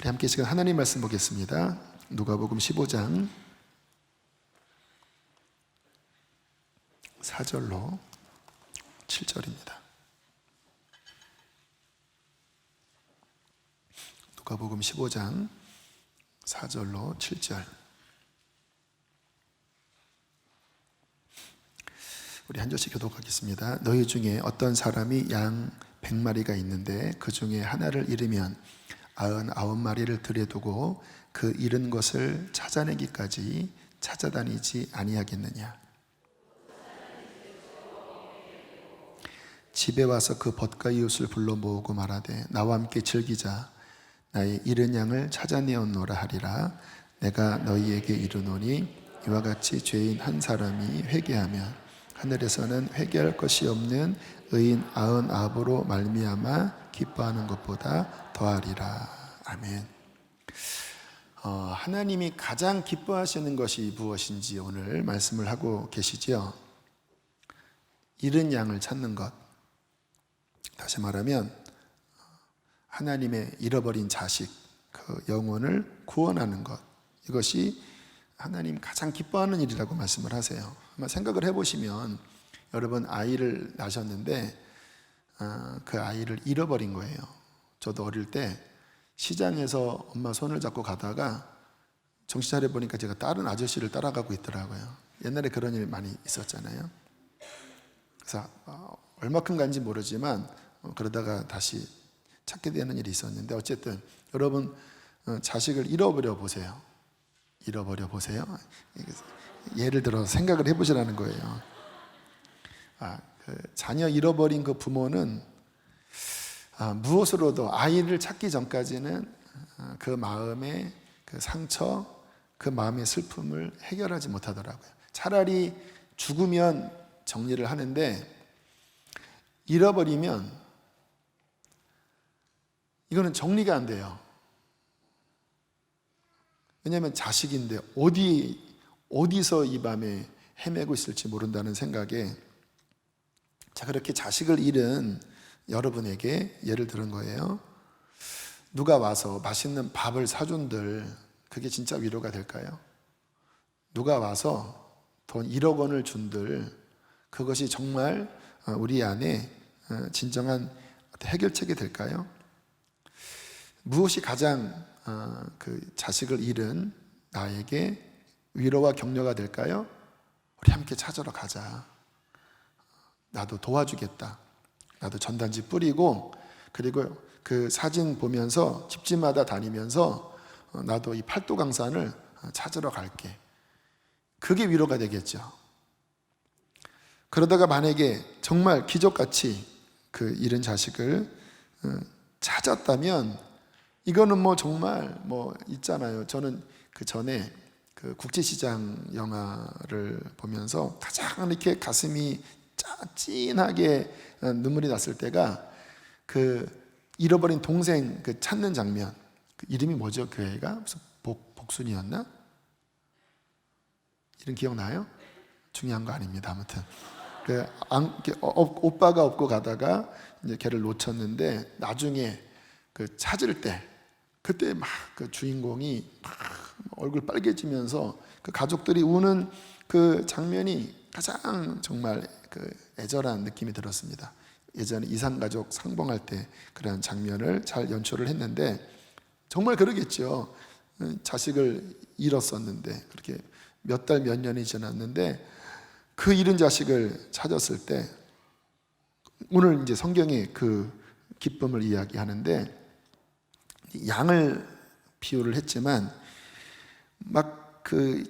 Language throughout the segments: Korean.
우리 함께 시간 하나님 말씀 보겠습니다. 누가복음 15장 4절로 7절입니다. 누가복음 15장 4절로 7절. 우리 한 절씩 교독하겠습니다. 너희 중에 어떤 사람이 양 100마리가 있는데 그 중에 하나를 잃으면 99마리를 들여두고 그 잃은 것을 찾아내기까지 찾아다니지 아니하겠느냐. 집에 와서 그 벗과 이웃을 불러 모으고 말하되 나와 함께 즐기자. 나의 잃은 양을 찾아내었노라 하리라. 내가 너희에게 이르노니 이와 같이 죄인 한 사람이 회개하면 하늘에서는 회개할 것이 없는 의인 99으로 말미암아 기뻐하는 것보다 더하리라. 아멘. 하나님이 가장 기뻐하시는 것이 무엇인지 오늘 말씀을 하고 계시죠. 잃은 양을 찾는 것. 다시 말하면 하나님의 잃어버린 자식, 그 영혼을 구원하는 것. 이것이 하나님 가장 기뻐하는 일이라고 말씀을 하세요. 아마 생각을 해보시면 여러분 아이를 낳으셨는데 그 아이를 잃어버린 거예요. 저도 어릴 때 시장에서 엄마 손을 잡고 가다가 정신 차려 보니까 제가 다른 아저씨를 따라가고 있더라고요. 옛날에 그런 일 많이 있었잖아요. 그래서 얼마큼 간지 모르지만 그러다가 다시 찾게 되는 일이 있었는데, 어쨌든 여러분 자식을 잃어버려 보세요. 잃어버려 보세요. 예를 들어 생각을 해보시라는 거예요. 그 자녀 잃어버린 그 부모는 무엇으로도 아이를 찾기 전까지는 그 마음의 그 상처, 그 마음의 슬픔을 해결하지 못하더라고요. 차라리 죽으면 정리를 하는데 잃어버리면 이거는 정리가 안 돼요. 왜냐하면 자식인데 어디서 이 밤에 헤매고 있을지 모른다는 생각에, 자, 그렇게 자식을 잃은 여러분에게 예를 들은 거예요. 누가 와서 맛있는 밥을 사준들, 그게 진짜 위로가 될까요? 누가 와서 돈 1억 원을 준들, 그것이 정말 우리 안에 진정한 해결책이 될까요? 무엇이 가장 그 자식을 잃은 나에게 위로와 격려가 될까요? 우리 함께 찾으러 가자. 나도 도와주겠다. 나도 전단지 뿌리고, 그리고 그 사진 보면서 집집마다 다니면서 나도 이 팔도 강산을 찾으러 갈게. 그게 위로가 되겠죠. 그러다가 만약에 정말 기적같이 그 잃은 자식을 찾았다면, 이거는 뭐 정말 뭐 있잖아요. 저는 그 전에 그 국제시장 영화를 보면서 가장 이렇게 가슴이 찐하게 눈물이 났을 때가 그 잃어버린 동생 그 찾는 장면. 그 이름이 뭐죠? 그 애가 무슨 복순이었나? 이름 기억나요? 중요한 거 아닙니다. 아무튼 그 오빠가 없고 가다가 이제 걔를 놓쳤는데 나중에 그 찾을 때, 그때 막 그 주인공이 막 얼굴 빨개지면서 그 가족들이 우는 그 장면이 가장 정말 그 애절한 느낌이 들었습니다. 예전에 이산가족 상봉할 때 그런 장면을 잘 연출을 했는데, 정말 그러겠죠. 자식을 잃었었는데, 그렇게 몇 달 몇 년이 지났는데 그 잃은 자식을 찾았을 때, 오늘 이제 성경에 그 기쁨을 이야기하는데, 양을 비유를 했지만 막 그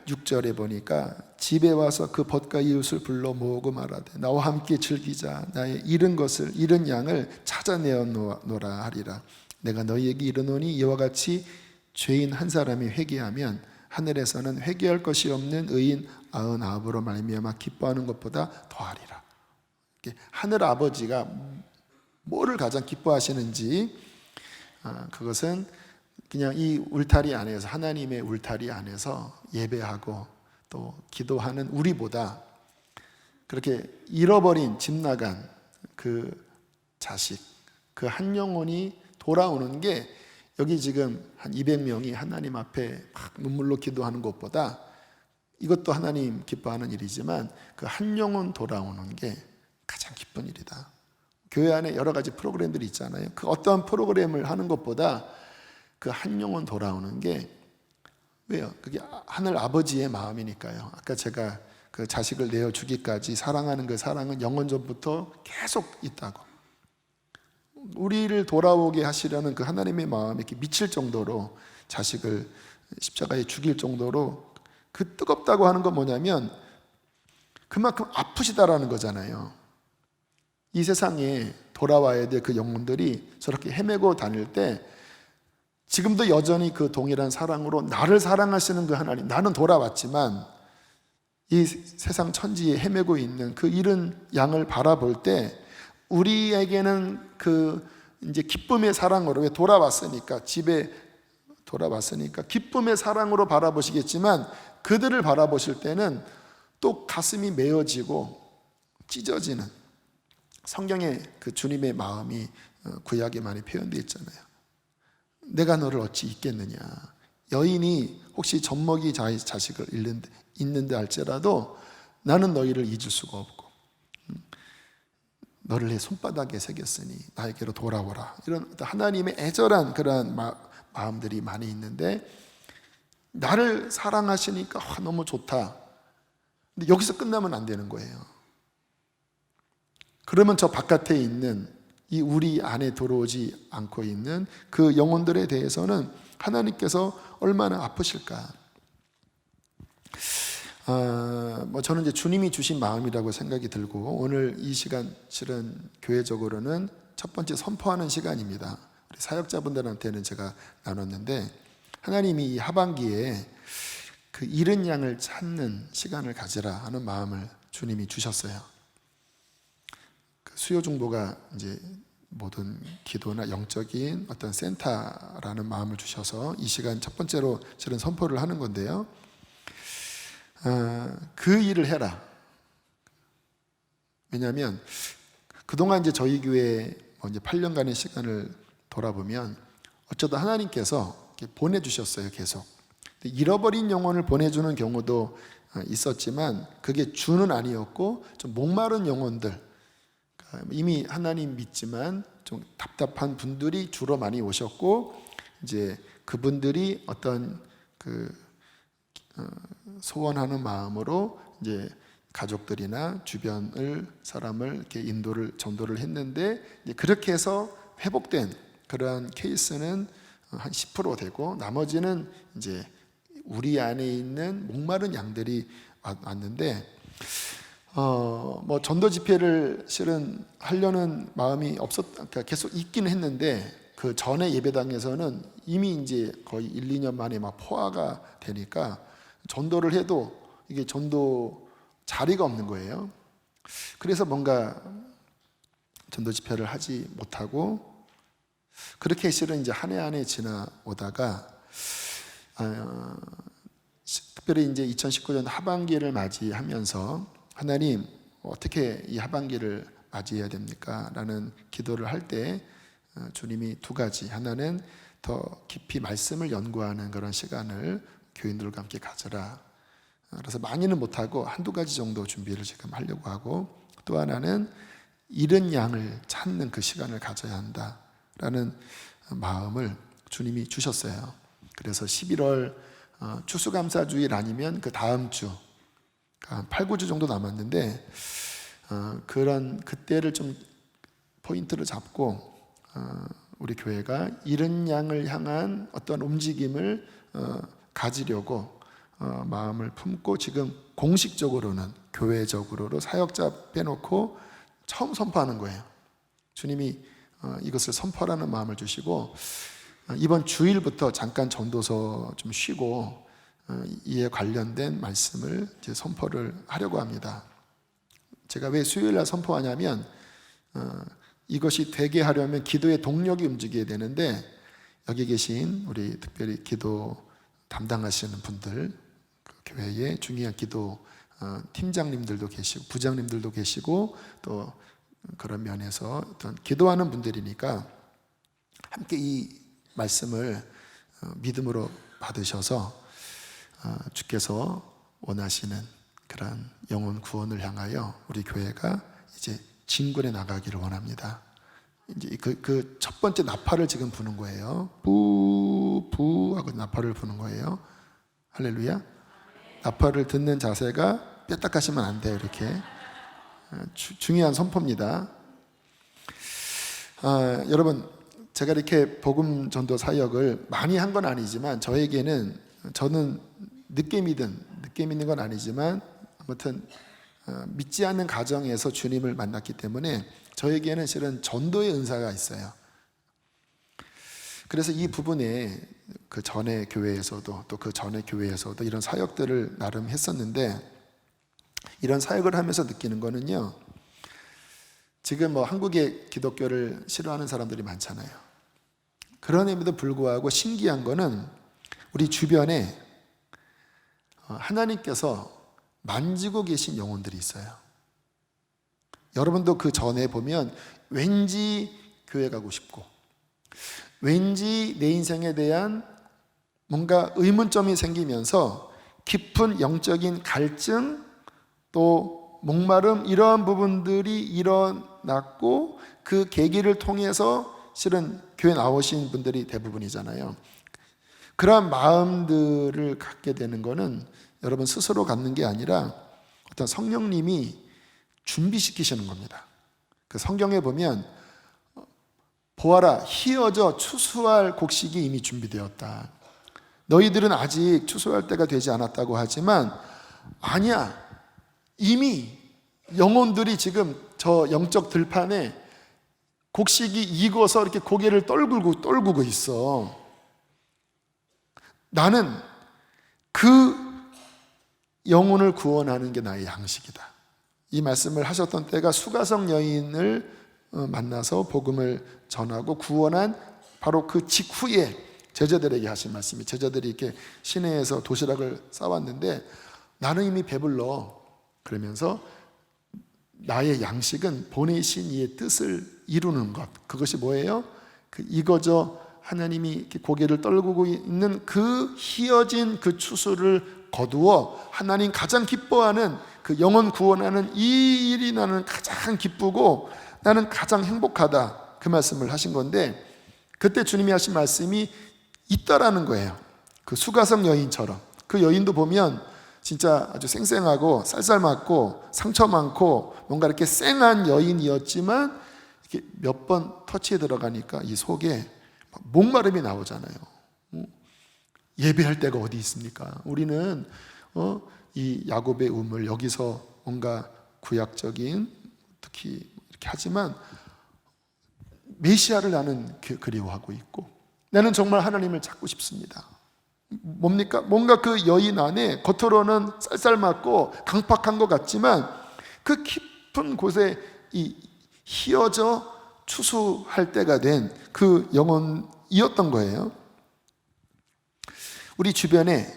6절에 보니까 집에 와서 그 벗과 이웃을 불러 모으고 말하되 나와 함께 즐기자. 나의 잃은 것을, 잃은 양을 찾아내어 놓으라 하리라. 내가 너희에게 이르노니 이와 같이 죄인 한 사람이 회개하면 하늘에서는 회개할 것이 없는 의인 99으로 말미암아 기뻐하는 것보다 더하리라. 하늘 아버지가 뭐를 가장 기뻐하시는지, 그것은 그냥 이 울타리 안에서, 하나님의 울타리 안에서 예배하고 또 기도하는 우리보다 그렇게 잃어버린, 집 나간 그 자식, 그 한 영혼이 돌아오는 게 여기 지금 한 200명이 하나님 앞에 막 눈물로 기도하는 것보다, 이것도 하나님 기뻐하는 일이지만 그 한 영혼 돌아오는 게 가장 기쁜 일이다. 교회 안에 여러 가지 프로그램들이 있잖아요. 그 어떠한 프로그램을 하는 것보다 그 한 영혼 돌아오는 게, 왜요? 그게 하늘 아버지의 마음이니까요. 아까 제가 그 자식을 내어 주기까지 사랑하는 그 사랑은 영원 전부터 계속 있다고. 우리를 돌아오게 하시려는 그 하나님의 마음이 이렇게 미칠 정도로, 자식을 십자가에 죽일 정도로 그 뜨겁다고 하는 건 뭐냐면 그만큼 아프시다라는 거잖아요. 이 세상에 돌아와야 될 그 영혼들이 저렇게 헤매고 다닐 때 지금도 여전히 그 동일한 사랑으로 나를 사랑하시는 그 하나님, 나는 돌아왔지만 이 세상 천지에 헤매고 있는 그 잃은 양을 바라볼 때 우리에게는 그 이제 기쁨의 사랑으로, 왜 돌아왔으니까, 집에 돌아왔으니까 기쁨의 사랑으로 바라보시겠지만 그들을 바라보실 때는 또 가슴이 메어지고 찢어지는, 성경에 그 주님의 마음이 구약에 많이 표현되어 있잖아요. 내가 너를 어찌 잊겠느냐. 여인이 혹시 젖먹이 자식을 잃는데 할지라도 나는 너희를 잊을 수가 없고 너를 내 손바닥에 새겼으니 나에게로 돌아오라. 이런 하나님의 애절한 그런 마음들이 많이 있는데, 나를 사랑하시니까 너무 좋다. 근데 여기서 끝나면 안 되는 거예요. 그러면 저 바깥에 있는, 이 우리 안에 들어오지 않고 있는 그 영혼들에 대해서는 하나님께서 얼마나 아프실까. 저는 이제 주님이 주신 마음이라고 생각이 들고, 오늘 이 시간 실은 교회적으로는 첫 번째 선포하는 시간입니다. 우리 사역자분들한테는 제가 나눴는데, 하나님이 이 하반기에 그 잃은 양을 찾는 시간을 가지라 하는 마음을 주님이 주셨어요. 그 수요중보가 이제 모든 기도나 영적인 어떤 센터라는 마음을 주셔서 이 시간 첫 번째로 실은 선포를 하는 건데요. 그 일을 해라. 왜냐하면 그동안 이제 저희 교회 이제 8년간의 시간을 돌아보면 어쩌다 하나님께서 보내주셨어요, 계속. 잃어버린 영혼을 보내주는 경우도 있었지만 그게 주는 아니었고, 좀 목마른 영혼들, 이미 하나님 믿지만 좀 답답한 분들이 주로 많이 오셨고, 이제 그분들이 어떤 소원하는 마음으로 이제 가족들이나 주변을 사람을 이렇게 전도를 했는데, 이제 그렇게 해서 회복된 그러한 케이스는 한 10% 되고, 나머지는 이제 우리 안에 있는 목마른 양들이 왔는데, 전도 집회를 실은 하려는 마음이 그러니까 계속 있긴 했는데, 그 전에 예배당에서는 이미 이제 거의 1, 2년 만에 막 포화가 되니까 전도를 해도 이게 전도 자리가 없는 거예요. 그래서 뭔가 전도 집회를 하지 못하고, 그렇게 실은 이제 한 해 한 해 지나오다가 특별히 이제 2019년 하반기를 맞이하면서 하나님, 어떻게 이 하반기를 맞이해야 됩니까? 라는 기도를 할 때 주님이 두 가지, 하나는 더 깊이 말씀을 연구하는 그런 시간을 교인들과 함께 가져라. 그래서 많이는 못하고 한두 가지 정도 준비를 지금 하려고 하고, 또 하나는 잃은 양을 찾는 그 시간을 가져야 한다라는 마음을 주님이 주셨어요. 그래서 11월 추수감사주일 아니면 그 다음 주, 한 8, 9주 정도 남았는데, 그런 그때를 좀 포인트를 잡고 우리 교회가 잃은 양을 향한 어떤 움직임을 가지려고 마음을 품고, 지금 공식적으로는 교회적으로 사역자 빼놓고 처음 선포하는 거예요. 주님이 이것을 선포하라는 마음을 주시고, 이번 주일부터 잠깐 전도서 좀 쉬고 이에 관련된 말씀을 이제 선포를 하려고 합니다. 제가 왜 수요일날 선포하냐면, 이것이 되게 하려면 기도의 동력이 움직여야 되는데, 여기 계신 우리 특별히 기도 담당하시는 분들, 교회의 중요한 기도 팀장님들도 계시고 부장님들도 계시고, 또 그런 면에서 어떤 기도하는 분들이니까 함께 이 말씀을 믿음으로 받으셔서 주께서 원하시는 그런 영혼 구원을 향하여 우리 교회가 이제 진군해 나가기를 원합니다. 이제 그 첫 번째 나팔을 지금 부는 거예요. 부 하고 나팔을 부는 거예요. 할렐루야. 나팔을 듣는 자세가 뼈딱하시면 안 돼요. 이렇게 중요한 선포입니다. 여러분, 제가 이렇게 복음 전도 사역을 많이 한 건 아니지만 저에게는, 저는 늦게 믿는 건 아니지만 아무튼 믿지 않는 가정에서 주님을 만났기 때문에 저에게는 실은 전도의 은사가 있어요. 그래서 이 부분에 그 전의 교회에서도 또 그 전의 교회에서도 이런 사역들을 나름 했었는데, 이런 사역을 하면서 느끼는 거는요, 지금 뭐 한국의 기독교를 싫어하는 사람들이 많잖아요. 그럼에도 불구하고 신기한 거는 우리 주변에 하나님께서 만지고 계신 영혼들이 있어요. 여러분도 그 전에 보면 왠지 교회 가고 싶고, 왠지 내 인생에 대한 뭔가 의문점이 생기면서 깊은 영적인 갈증, 또 목마름, 이러한 부분들이 일어났고, 그 계기를 통해서 실은 교회 나오신 분들이 대부분이잖아요. 그러한 마음들을 갖게 되는 거는 여러분 스스로 갖는 게 아니라 어떤 성령님이 준비시키시는 겁니다. 그 성경에 보면 보아라, 희어져 추수할 곡식이 이미 준비되었다. 너희들은 아직 추수할 때가 되지 않았다고 하지만 아니야, 이미 영혼들이 지금 저 영적 들판에 곡식이 익어서 이렇게 고개를 떨구고 있어. 나는 그 영혼을 구원하는 게 나의 양식이다. 이 말씀을 하셨던 때가 수가성 여인을 만나서 복음을 전하고 구원한 바로 그 직후에 제자들에게 하신 말씀이, 제자들이 이렇게 시내에서 도시락을 싸왔는데 나는 이미 배불러. 그러면서 나의 양식은 보내신 이의 뜻을 이루는 것. 그것이 뭐예요? 그 익어져 하나님이 이렇게 고개를 떨구고 있는 그 희어진 그 추수를 거두어 하나님 가장 기뻐하는 그 영혼 구원하는 이 일이 나는 가장 기쁘고 나는 가장 행복하다. 그 말씀을 하신 건데, 그때 주님이 하신 말씀이 있다라는 거예요. 그 수가성 여인처럼. 그 여인도 보면 진짜 아주 쌩쌩하고 쌀쌀맞고 상처 많고 뭔가 이렇게 쌩한 여인이었지만 이렇게 몇 번 터치에 들어가니까 이 속에 목마름이 나오잖아요. 예배할 데가 어디 있습니까? 우리는 이 야곱의 우물, 여기서 뭔가 구약적인 특히 이렇게 하지만 메시아를 나는 그리워하고 있고, 나는 정말 하나님을 찾고 싶습니다. 뭡니까? 뭔가 그 여인 안에 겉으로는 쌀쌀맞고 강팍한 것 같지만 그 깊은 곳에 이 희어져 추수할 때가 된 그 영혼이었던 거예요. 우리 주변에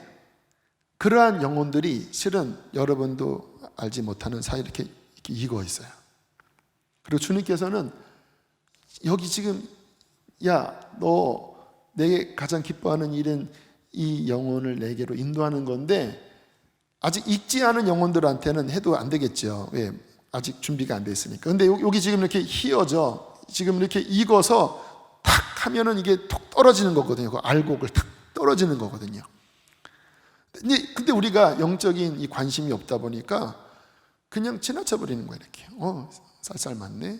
그러한 영혼들이 실은 여러분도 알지 못하는 사이에 이렇게 익어 있어요. 그리고 주님께서는 여기 지금 야, 너 내게 가장 기뻐하는 일은 이 영혼을 내게로 인도하는 건데 아직 익지 않은 영혼들한테는 해도 안 되겠죠. 왜? 아직 준비가 안 돼 있으니까. 근데 여기 지금 이렇게 희어져, 지금 이렇게 익어서 탁 하면은 이게 톡 떨어지는 거거든요. 그 알곡을 탁 떨어지는 거거든요. 근데 우리가 영적인 이 관심이 없다 보니까 그냥 지나쳐 버리는 거예요. 이렇게 쌀쌀 맞네.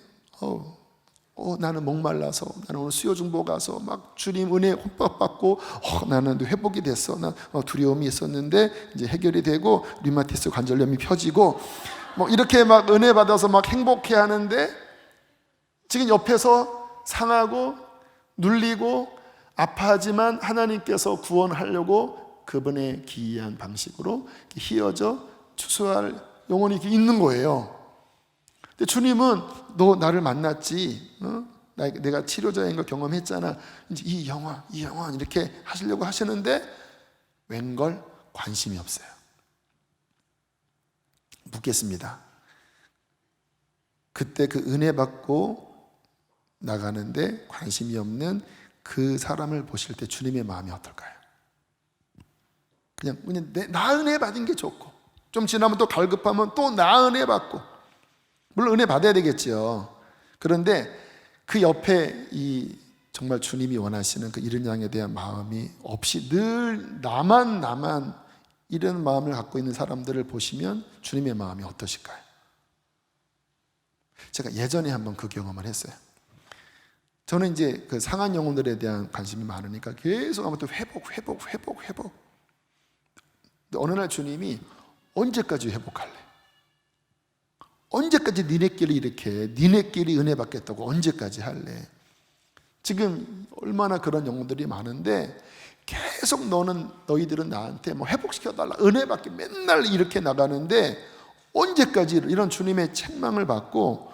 나는 목말라서, 나는 오늘 수요 중보 가서 막 주님 은혜 흠뻑 받고 나는 회복이 됐어. 난 두려움이 있었는데 이제 해결이 되고 류마티스 관절염이 펴지고 뭐 이렇게 막 은혜 받아서 막 행복해 하는데 지금 옆에서 상하고 눌리고 아파하지만 하나님께서 구원하려고 그분의 기이한 방식으로 희어져 추수할 영혼이 이렇게 있는 거예요. 근데 주님은 너 나를 만났지, 내가 치료자인 걸 경험했잖아, 이제 이 영혼 이렇게 하시려고 하시는데 웬걸 관심이 없어요. 묻겠습니다. 그때 그 은혜 받고 나가는데 관심이 없는 그 사람을 보실 때 주님의 마음이 어떨까요? 그냥 나 은혜 받은 게 좋고, 좀 지나면 또 갈급하면 또 나 은혜 받고, 물론 은혜 받아야 되겠지요. 그런데 그 옆에 이 정말 주님이 원하시는 그 이른 양에 대한 마음이 없이 늘 나만 이런 마음을 갖고 있는 사람들을 보시면 주님의 마음이 어떠실까요? 제가 예전에 한번 그 경험을 했어요. 저는 이제 그 상한 영혼들에 대한 관심이 많으니까 계속 아무튼 회복. 어느 날 주님이 언제까지 회복할래? 언제까지 니네끼리 이렇게 니네끼리 은혜 받겠다고 언제까지 할래? 지금 얼마나 그런 영혼들이 많은데 계속 너희들은 나한테 뭐 회복시켜달라, 은혜 받게 맨날 이렇게 나가는데 언제까지, 이런 주님의 책망을 받고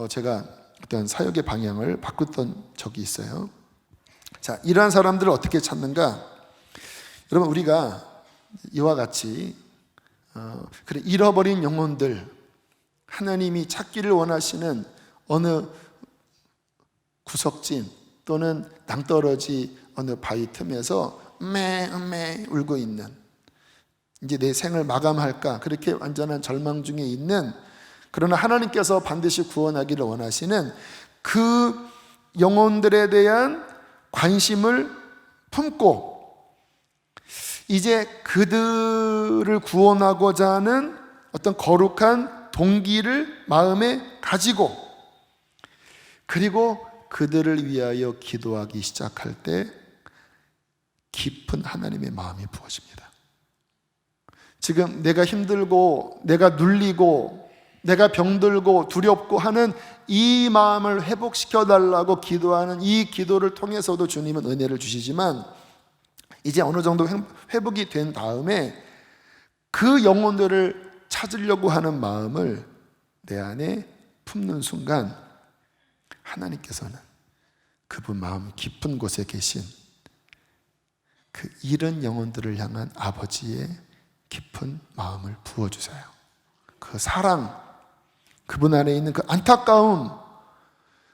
제가 어떤 사역의 방향을 바꿨던 적이 있어요. 자, 이러한 사람들을 어떻게 찾는가? 여러분, 우리가 이와 같이 그래, 잃어버린 영혼들, 하나님이 찾기를 원하시는 어느 구석진 또는 낭떠러지 어느 바위 틈에서 매 울고 있는, 이제 내 생을 마감할까 그렇게 완전한 절망 중에 있는, 그러나 하나님께서 반드시 구원하기를 원하시는 그 영혼들에 대한 관심을 품고 이제 그들을 구원하고자 하는 어떤 거룩한 동기를 마음에 가지고, 그리고 그들을 위하여 기도하기 시작할 때 깊은 하나님의 마음이 부어집니다. 지금 내가 힘들고 내가 눌리고 내가 병들고 두렵고 하는 이 마음을 회복시켜 달라고 기도하는 이 기도를 통해서도 주님은 은혜를 주시지만, 이제 어느 정도 회복이 된 다음에 그 영혼들을 찾으려고 하는 마음을 내 안에 품는 순간 하나님께서는 그분 마음 깊은 곳에 계신 그 잃은 영혼들을 향한 아버지의 깊은 마음을 부어주세요. 그 사랑, 그분 안에 있는 그 안타까움,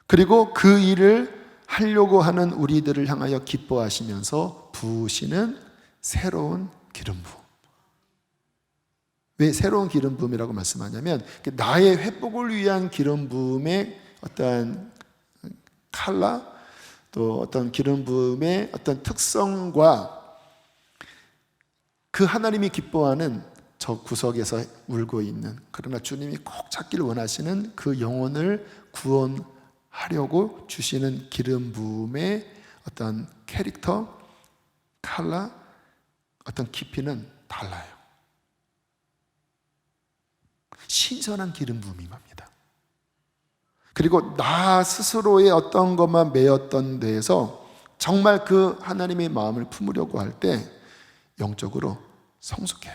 그리고 그 일을 하려고 하는 우리들을 향하여 기뻐하시면서 부으시는 새로운 기름 부음. 왜 새로운 기름 부음이라고 말씀하냐면, 나의 회복을 위한 기름 부음의 어떤 칼라, 또 어떤 기름 부음의 어떤 특성과 그 하나님이 기뻐하는 저 구석에서 울고 있는, 그러나 주님이 꼭 찾기를 원하시는 그 영혼을 구원하려고 주시는 기름 부음의 어떤 캐릭터, 칼라, 어떤 깊이는 달라요. 신선한 기름 부음이 맙니다. 그리고 나 스스로의 어떤 것만 매였던 데에서 정말 그 하나님의 마음을 품으려고 할 때 영적으로 성숙해요.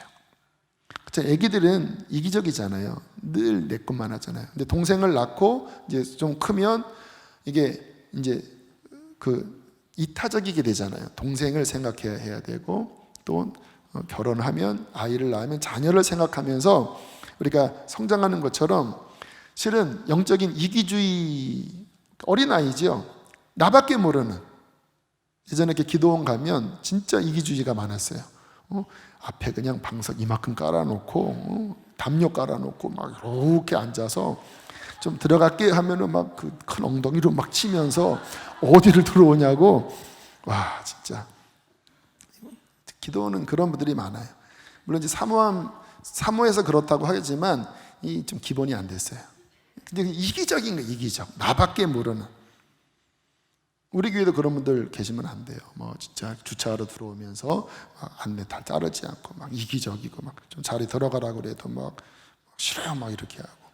애기들은 이기적이잖아요. 늘 내 것만 하잖아요. 근데 동생을 낳고 이제 좀 크면 이게 이제 그 이타적이게 되잖아요. 동생을 생각해야 되고, 또 결혼하면, 아이를 낳으면 자녀를 생각하면서 우리가 성장하는 것처럼, 실은 영적인 이기주의, 어린아이죠. 나밖에 모르는. 예전에 이렇게 기도원 가면 진짜 이기주의가 많았어요. 앞에 그냥 방석 이만큼 깔아놓고, 담요 깔아놓고 막 이렇게 앉아서 좀 들어갈게 하면은 막 그 큰 엉덩이로 막 치면서 어디를 들어오냐고. 와, 진짜 기도는 그런 분들이 많아요. 물론 이제 사모해서 그렇다고 하겠지만 이 좀 기본이 안 됐어요. 근데 이기적인 거예요. 이기적. 나밖에 모르는. 우리 교회도 그런 분들 계시면 안 돼요. 뭐 진짜 주차하러 들어오면서 안내 다 따르지 않고 막 이기적이고, 막 좀 자리 들어가라고 그래도 막 싫어요 막 이렇게 하고,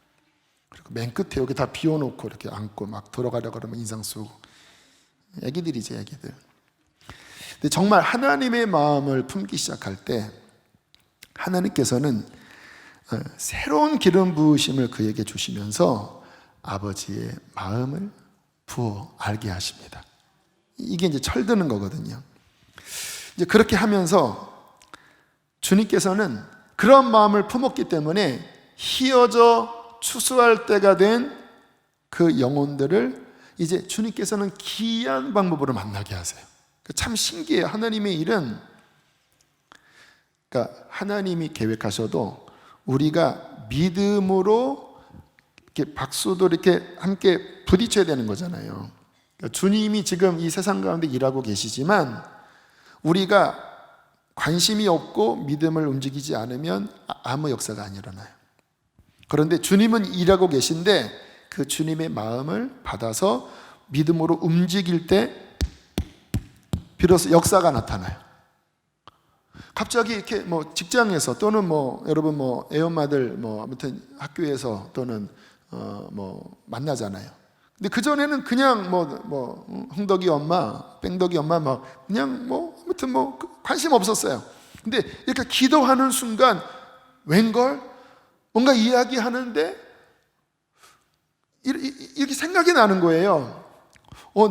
그리고 맨 끝에 여기 다 비워놓고 이렇게 앉고 막 들어가려고 그러면 인상 쓰고. 애기들이지, 애기들. 근데 정말 하나님의 마음을 품기 시작할 때 하나님께서는 새로운 기름 부으심을 그에게 주시면서 아버지의 마음을 부어 알게 하십니다. 이게 이제 철드는 거거든요. 이제 그렇게 하면서 주님께서는 그런 마음을 품었기 때문에 휘어져 추수할 때가 된 그 영혼들을 이제 주님께서는 기이한 방법으로 만나게 하세요. 참 신기해요. 하나님의 일은, 그러니까 하나님이 계획하셔도 우리가 믿음으로 이렇게 박수도 이렇게 함께 부딪혀야 되는 거잖아요. 그러니까 주님이 지금 이 세상 가운데 일하고 계시지만 우리가 관심이 없고 믿음을 움직이지 않으면 아무 역사가 안 일어나요. 그런데 주님은 일하고 계신데 그 주님의 마음을 받아서 믿음으로 움직일 때 비로소 역사가 나타나요. 갑자기 이렇게 뭐 직장에서 또는 뭐 여러분 뭐 애엄마들 뭐 아무튼 학교에서 또는 뭐 만나잖아요. 근데 그 전에는 그냥 뭐 흥덕이 엄마, 뺑덕이 엄마 막 그냥 뭐 아무튼 뭐 관심 없었어요. 근데 이렇게 기도하는 순간 웬걸 뭔가 이야기하는데 이렇게 생각이 나는 거예요.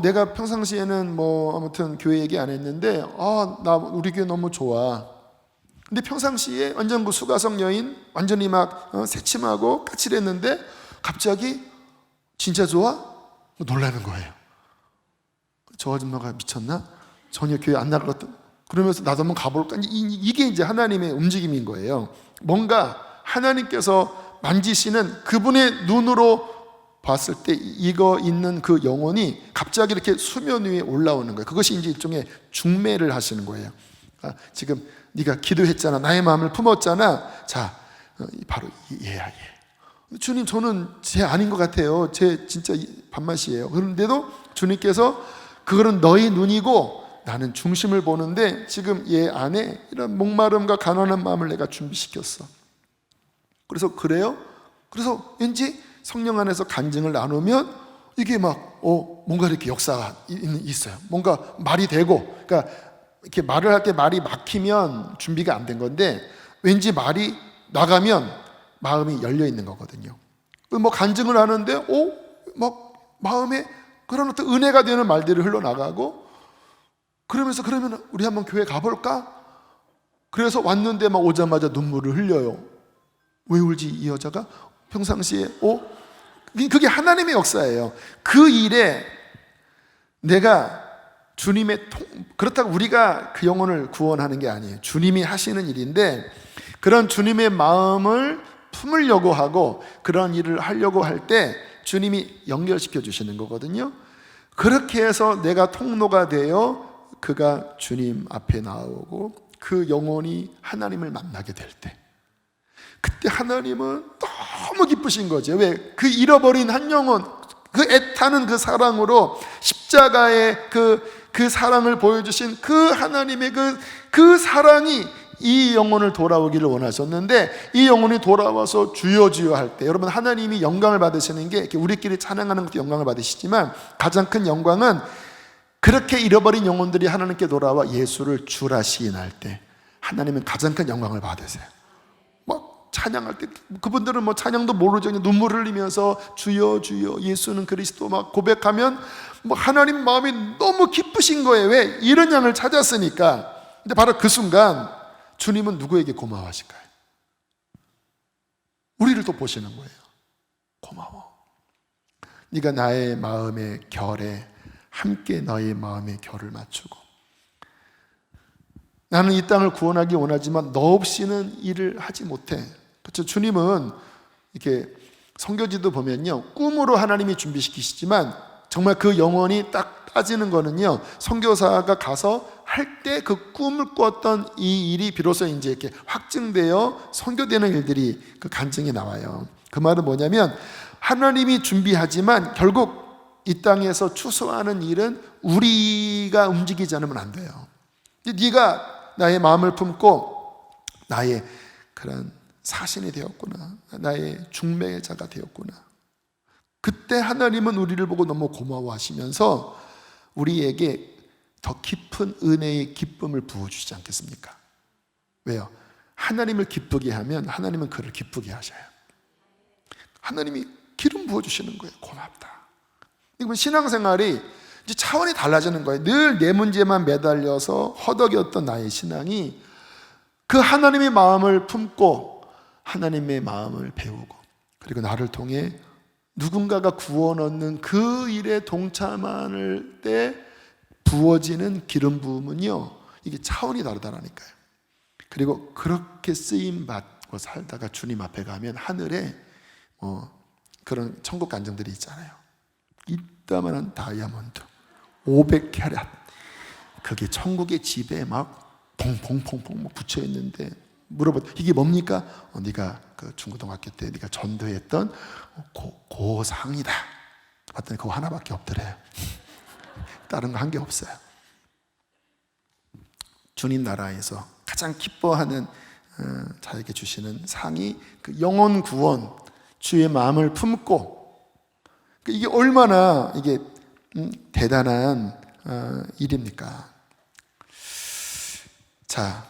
내가 평상시에는 뭐 아무튼 교회 얘기 안 했는데 나 우리 교회 너무 좋아. 근데 평상시에 완전 그 수가성 여인 완전히 막 새침하고 까칠했는데 갑자기 진짜 좋아? 놀라는 거예요. 저 아줌마가 미쳤나? 전혀 교회 안 나갔던. 그러면서 나도 한번 가볼까? 이게 이제 하나님의 움직임인 거예요. 뭔가 하나님께서 만지시는 그분의 눈으로 봤을 때 이거 있는 그 영혼이 갑자기 이렇게 수면 위에 올라오는 거예요. 그것이 이제 일종의 중매를 하시는 거예요. 지금 네가 기도했잖아. 나의 마음을 품었잖아. 자, 바로 얘야 얘. 주님, 저는 제 아닌 것 같아요. 제 진짜 밥맛이에요. 그런데도 주님께서 그거는 너의 눈이고 나는 중심을 보는데 지금 얘 안에 이런 목마름과 가난한 마음을 내가 준비시켰어. 그래서 그래요? 그래서 왠지 성령 안에서 간증을 나누면 이게 막 뭔가 이렇게 역사가 있어요. 뭔가 말이 되고, 그러니까 이렇게 말을 할 때 말이 막히면 준비가 안 된 건데 왠지 말이 나가면 마음이 열려 있는 거거든요. 뭐 간증을 하는데 막 마음에 그런 어떤 은혜가 되는 말들이 흘러나가고 그러면서 그러면 우리 한번 교회 가볼까? 그래서 왔는데 막 오자마자 눈물을 흘려요. 왜 울지 이 여자가? 평상시에 그게 하나님의 역사예요. 그 일에 내가 주님의 그렇다고 우리가 그 영혼을 구원하는 게 아니에요. 주님이 하시는 일인데 그런 주님의 마음을 품으려고 하고 그런 일을 하려고 할 때 주님이 연결시켜 주시는 거거든요. 그렇게 해서 내가 통로가 되어 그가 주님 앞에 나오고 그 영혼이 하나님을 만나게 될 때 그때 하나님은 너무 기쁘신 거죠. 왜? 그 잃어버린 한 영혼, 그 애타는 그 사랑으로 십자가의 그 사랑을 보여주신 그 하나님의 그 사랑이 이 영혼을 돌아오기를 원하셨는데 이 영혼이 돌아와서 주여 주여 할 때 여러분 하나님이 영광을 받으시는 게 우리끼리 찬양하는 것도 영광을 받으시지만 가장 큰 영광은 그렇게 잃어버린 영혼들이 하나님께 돌아와 예수를 주라 시인할 때 하나님은 가장 큰 영광을 받으세요. 찬양할 때 그분들은 뭐 찬양도 모르죠. 눈물 흘리면서 주여 주여 예수는 그리스도 막 고백하면 뭐 하나님 마음이 너무 기쁘신 거예요. 왜? 이런 양을 찾았으니까. 근데 바로 그 순간 주님은 누구에게 고마워하실까요? 우리를 또 보시는 거예요. 고마워. 네가 나의 마음의 결에 함께 너의 마음의 결을 맞추고 나는 이 땅을 구원하기 원하지만 너 없이는 일을 하지 못해. 그렇죠? 주님은 이렇게 성경지도 보면요 꿈으로 하나님이 준비시키시지만 정말 그 영혼이 딱 따지는 거는요 선교사가 가서 할 때 그 꿈을 꾸었던 이 일이 비로소 이제 이렇게 확증되어 선교되는 일들이 그 간증이 나와요. 그 말은 뭐냐면 하나님이 준비하지만 결국 이 땅에서 추수하는 일은 우리가 움직이지 않으면 안 돼요. 네가 나의 마음을 품고 나의 그런 사신이 되었구나. 나의 중매자가 되었구나. 그때 하나님은 우리를 보고 너무 고마워하시면서 우리에게 더 깊은 은혜의 기쁨을 부어주시지 않겠습니까? 왜요? 하나님을 기쁘게 하면 하나님은 그를 기쁘게 하셔요. 하나님이 기름 부어주시는 거예요. 고맙다. 이건 신앙생활이 이제 차원이 달라지는 거예요. 늘 내 문제만 매달려서 허덕였던 나의 신앙이 그 하나님의 마음을 품고 하나님의 마음을 배우고 그리고 나를 통해 누군가가 구원 얻는 그 일에 동참할 때 부어지는 기름 부음은요, 이게 차원이 다르다라니까요. 그리고 그렇게 쓰임 받고 살다가 주님 앞에 가면 하늘에 그런 천국 간정들이 있잖아요. 이따만한 다이아몬드 500캐럿, 그게 천국의 집에 막 퐁퐁퐁퐁 붙여 있는데 물어봤, 이게 뭡니까? 네가 그 중고등학교 때 네가 전도했던 고상이다. 봤더니 그거 하나밖에 없더래요. 다른 거 한 게 없어요. 주님 나라에서 가장 기뻐하는 자에게 주시는 상이 그 영혼 구원, 주의 마음을 품고, 이게 얼마나 이게 대단한 일입니까? 자,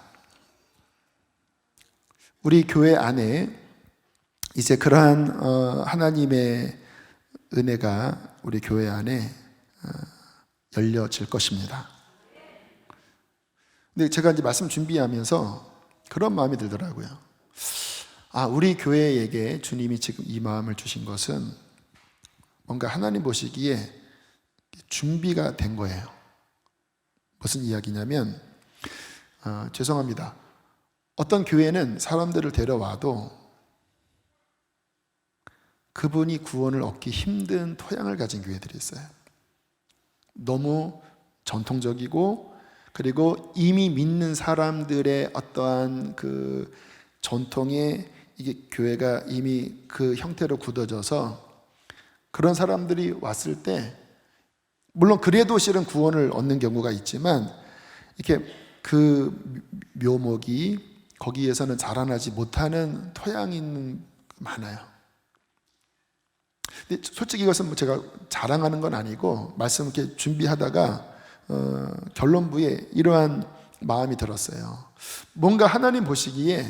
우리 교회 안에 이제 그러한 하나님의 은혜가 우리 교회 안에 열려질 것입니다. 근데 제가 이제 말씀 준비하면서 그런 마음이 들더라고요. 우리 교회에게 주님이 지금 이 마음을 주신 것은 뭔가 하나님 보시기에 준비가 된 거예요. 무슨 이야기냐면, 죄송합니다. 어떤 교회는 사람들을 데려와도 그분이 구원을 얻기 힘든 토양을 가진 교회들이 있어요. 너무 전통적이고, 그리고 이미 믿는 사람들의 어떠한 그 전통에 이게 교회가 이미 그 형태로 굳어져서 그런 사람들이 왔을 때, 물론 그래도 실은 구원을 얻는 경우가 있지만 이렇게 그 묘목이 거기에서는 자라나지 못하는 토양이 많아요. 근데 솔직히 이것은 제가 자랑하는 건 아니고 말씀 이렇게 준비하다가 결론부에 이러한 마음이 들었어요. 뭔가 하나님 보시기에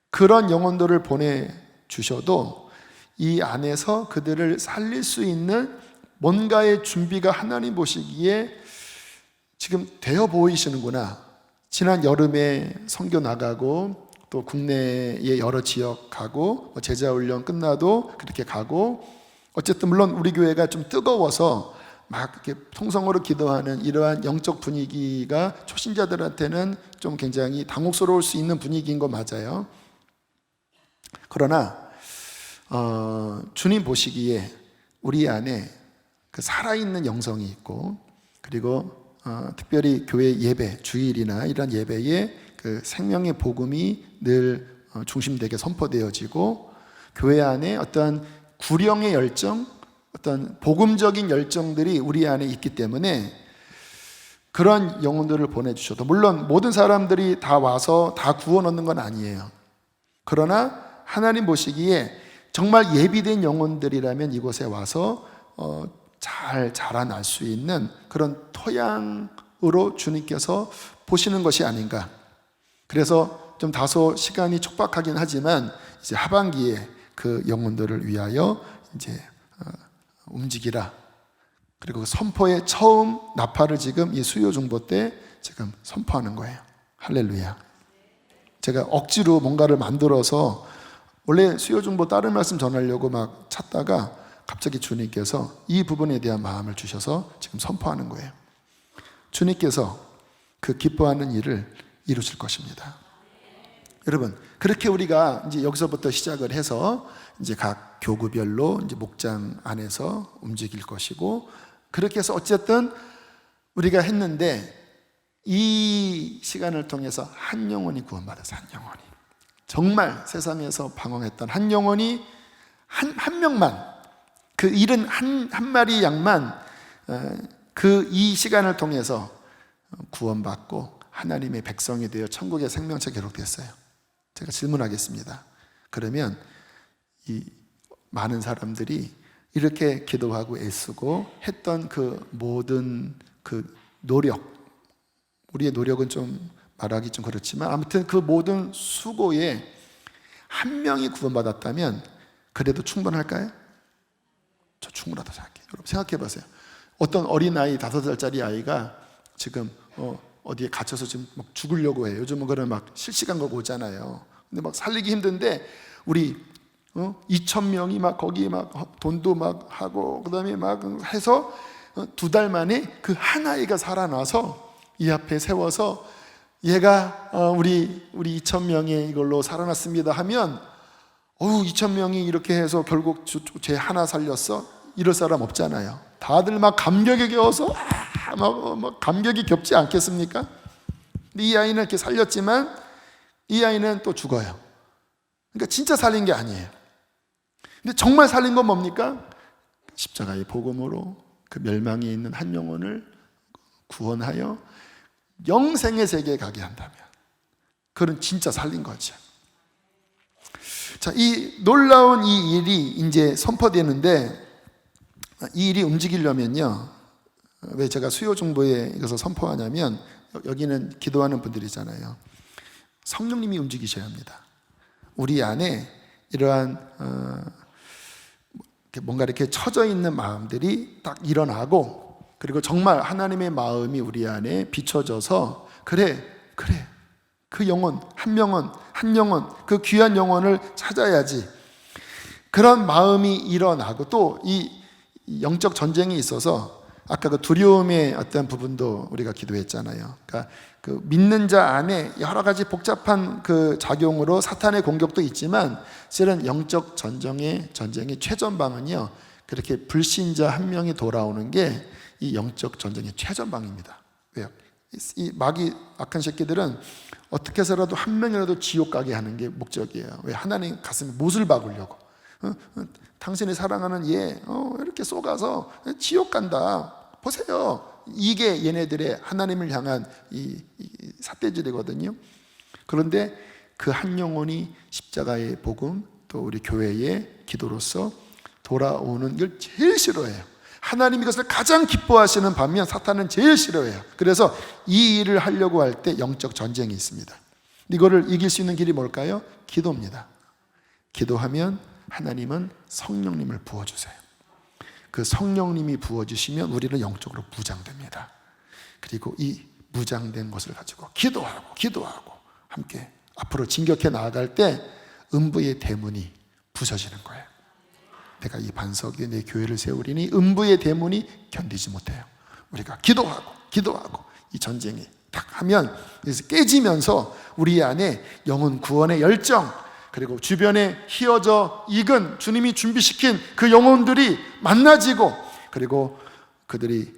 그런 영혼들을 보내주셔도 이 안에서 그들을 살릴 수 있는 뭔가의 준비가 하나님 보시기에 지금 되어 보이시는구나. 지난 여름에 선교 나가고 또 국내의 여러 지역 가고 제자훈련 끝나도 그렇게 가고, 어쨌든 물론 우리 교회가 좀 뜨거워서 막 이렇게 통성으로 기도하는 이러한 영적 분위기가 초신자들한테는 좀 굉장히 당혹스러울 수 있는 분위기인 거 맞아요. 그러나 주님 보시기에 우리 안에 그 살아있는 영성이 있고, 그리고 특별히 교회 예배, 주일이나 이런 예배에 그 생명의 복음이 늘 중심되게 선포되어지고, 교회 안에 어떤 구령의 열정, 어떤 복음적인 열정들이 우리 안에 있기 때문에 그런 영혼들을 보내주셔도, 물론 모든 사람들이 다 와서 다 구원 얻는 건 아니에요. 그러나 하나님 보시기에 정말 예비된 영혼들이라면 이곳에 와서 잘 자라날 수 있는 그런 토양으로 주님께서 보시는 것이 아닌가. 그래서 좀 다소 시간이 촉박하긴 하지만 이제 하반기에 그 영혼들을 위하여 이제 움직이라. 그리고 선포의 처음 나팔을 지금 이 수요 중보 때 지금 선포하는 거예요. 할렐루야. 제가 억지로 뭔가를 만들어서 원래 수요 중보 다른 말씀 전하려고 막 찾다가 갑자기 주님께서 이 부분에 대한 마음을 주셔서 지금 선포하는 거예요. 주님께서 그 기뻐하는 일을 이루실 것입니다. 여러분, 그렇게 우리가 이제 여기서부터 시작을 해서 이제 각 교구별로 이제 목장 안에서 움직일 것이고, 그렇게 해서 어쨌든 우리가 했는데 이 시간을 통해서 한 영혼이 구원받아서, 한 영혼이 정말 세상에서 방황했던 한 영혼이 한 명만, 그 일은 한 마리 양만 그 이 시간을 통해서 구원받고 하나님의 백성이 되어 천국의 생명册에 기록됐어요. 제가 질문하겠습니다. 그러면 이 많은 사람들이 이렇게 기도하고 애쓰고 했던 그 모든 그 노력, 우리의 노력은 좀 말하기 좀 그렇지만 아무튼 그 모든 수고에 한 명이 구원받았다면 그래도 충분할까요? 저 충분하다고 생각해요. 여러분 생각해 보세요. 어떤 어린아이 5살짜리 아이가 지금 어디에 갇혀서 지금 막 죽으려고 해요. 요즘은 그런 막 실시간 거 오잖아요. 근데 막 살리기 힘든데 우리 2,000명이 막 거기에 막 돈도 막 하고 그다음에 막 해서 2달 만에 그 한 아이가 살아나서 이 앞에 세워서 얘가 우리 2,000명의 이걸로 살아났습니다 하면 2,000명이 이렇게 해서 결국 쟤 하나 살렸어? 이럴 사람 없잖아요. 다들 막 감격에 겨워서 막 감격이 겹지 않겠습니까? 근데 이 아이는 이렇게 살렸지만 이 아이는 또 죽어요. 그러니까 진짜 살린 게 아니에요. 근데 정말 살린 건 뭡니까? 십자가의 복음으로 그 멸망에 있는 한 영혼을 구원하여 영생의 세계에 가게 한다면 그건 진짜 살린 거죠. 자, 이 놀라운 이 일이 이제 선포되는데 이 일이 움직이려면요, 왜 제가 수요 중보에 이것을 선포하냐면 여기는 기도하는 분들이잖아요. 성령님이 움직이셔야 합니다. 우리 안에 이러한 뭔가 이렇게 처져 있는 마음들이 딱 일어나고, 그리고 정말 하나님의 마음이 우리 안에 비춰져서 그래 그 영혼 한 영혼 그 귀한 영혼을 찾아야지, 그런 마음이 일어나고, 또 이 영적 전쟁이 있어서 아까 그 두려움의 어떤 부분도 우리가 기도했잖아요. 그러니까 그 믿는 자 안에 여러 가지 복잡한 그 작용으로 사탄의 공격도 있지만, 실은 영적 전쟁의 최전방은요, 그렇게 불신자 한 명이 돌아오는 게 이 영적 전쟁의 최전방입니다. 왜요? 이 마귀 악한 새끼들은 어떻게 해서라도 한 명이라도 지옥 가게 하는 게 목적이에요. 왜? 하나님 가슴에 못을 박으려고. 당신이 사랑하는 얘 이렇게 쏘가서 지옥 간다, 보세요. 이게 얘네들의 하나님을 향한 이 삿대질이거든요. 그런데 그 한 영혼이 십자가의 복음, 또 우리 교회의 기도로서 돌아오는 걸 제일 싫어해요. 하나님이 이것을 가장 기뻐하시는 반면 사탄은 제일 싫어해요. 그래서 이 일을 하려고 할 때 영적 전쟁이 있습니다. 이거를 이길 수 있는 길이 뭘까요? 기도입니다. 기도하면 하나님은 성령님을 부어주세요. 그 성령님이 부어주시면 우리는 영적으로 무장됩니다. 그리고 이 무장된 것을 가지고 기도하고 함께 앞으로 진격해 나아갈 때 음부의 대문이 부서지는 거예요. 내가 이 반석 위에 내 교회를 세우리니 음부의 대문이 견디지 못해요. 우리가 기도하고 이 전쟁이 딱 하면 그래서 깨지면서 우리 안에 영혼 구원의 열정, 그리고 주변에 휘어져 익은 주님이 준비시킨 그 영혼들이 만나지고, 그리고 그들이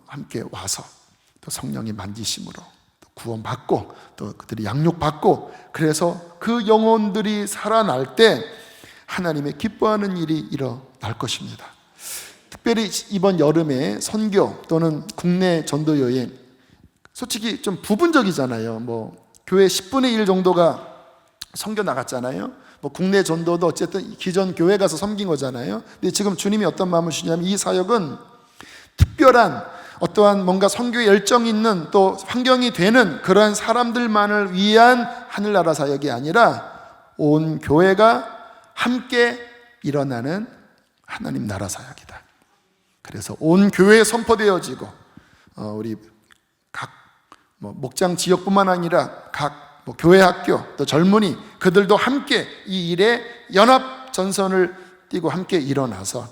함께 와서 또 성령의 만지심으로 또 구원받고 또 그들이 양육받고, 그래서 그 영혼들이 살아날 때 하나님의 기뻐하는 일이 일어날 것입니다. 특별히 이번 여름에 선교 또는 국내 전도 여행, 솔직히 좀 부분적이잖아요. 뭐 교회 10분의 1 정도가 선교 나갔잖아요. 뭐 국내 전도도 어쨌든 기존 교회 가서 섬긴 거잖아요. 근데 지금 주님이 어떤 마음을 주냐면 이 사역은 특별한 어떠한 뭔가 선교에 열정 있는 또 환경이 되는 그러한 사람들만을 위한 하늘나라 사역이 아니라 온 교회가 함께 일어나는 하나님 나라 사역이다. 그래서 온 교회에 선포되어지고 우리 각 목장 지역뿐만 아니라 각 교회 학교 또 젊은이 그들도 함께 이 일에 연합 전선을 띄고 함께 일어나서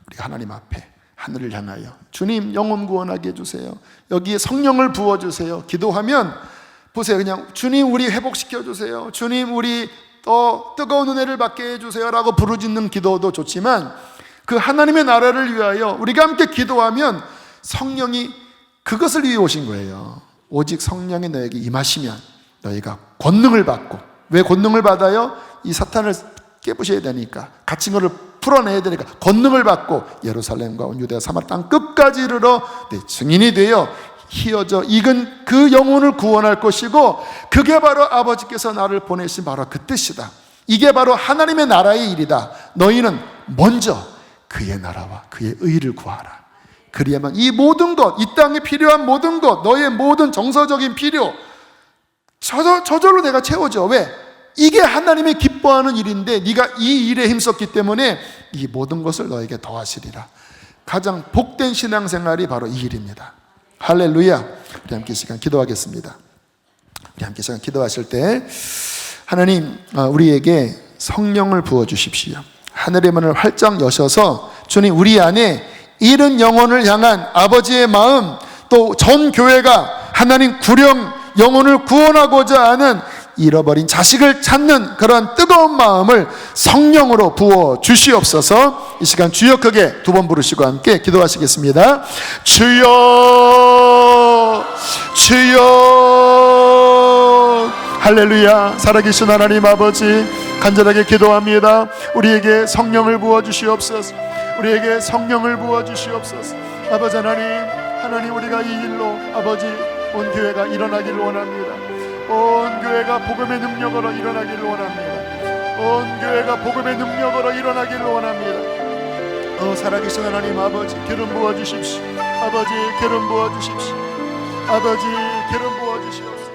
우리 하나님 앞에 하늘을 향하여 주님 영혼 구원하게 해주세요, 여기에 성령을 부어주세요 기도하면, 보세요, 그냥 주님 우리 회복시켜 주세요, 주님 우리 더 뜨거운 은혜를 받게 해주세요 라고 부르짖는 기도도 좋지만, 그 하나님의 나라를 위하여 우리가 함께 기도하면 성령이 그것을 위해 오신 거예요. 오직 성령이 너에게 임하시면 너희가 권능을 받고, 왜 권능을 받아요? 이 사탄을 깨부셔야 되니까, 갇힌 것을 풀어내야 되니까 권능을 받고 예루살렘과 온 유대와 사마리아 땅 끝까지 이르러 내 증인이 되어 휘어져 익은 그 영혼을 구원할 것이고, 그게 바로 아버지께서 나를 보내신 바로 그 뜻이다. 이게 바로 하나님의 나라의 일이다. 너희는 먼저 그의 나라와 그의 의를 구하라. 그리야만 이 모든 것, 이 땅에 필요한 모든 것, 너의 모든 정서적인 필요 저절로 내가 채워져. 왜? 이게 하나님의 기뻐하는 일인데 네가 이 일에 힘썼기 때문에 이 모든 것을 너에게 더하시리라. 가장 복된 신앙생활이 바로 이 일입니다. 할렐루야. 우리 함께 시간 기도하겠습니다. 우리 함께 시간 기도하실 때 하나님, 우리에게 성령을 부어주십시오. 하늘의 문을 활짝 여셔서 주님 우리 안에 잃은 영혼을 향한 아버지의 마음, 또 전 교회가 하나님 구령 영혼을 구원하고자 하는 잃어버린 자식을 찾는 그런 뜨거운 마음을 성령으로 부어 주시옵소서. 이 시간 주여 크게 두 번 부르시고 함께 기도하시겠습니다. 주여 주여. 할렐루야. 살아계신 하나님 아버지, 간절하게 기도합니다. 우리에게 성령을 부어 주시옵소서. 우리에게 성령을 부어 주시옵소서. 아버지 하나님 우리가 이 일로 아버지 온 교회가 일어나기를 원합니다. 온 교회가 복음의 능력으로 일어나기를 원합니다. 온 교회가 복음의 능력으로 일어나기를 원합니다. 살아계신 하나님 아버지, 기름 부어 주십시오. 아버지 기름 부어 주십시오. 아버지 기름 부어 주시옵소서.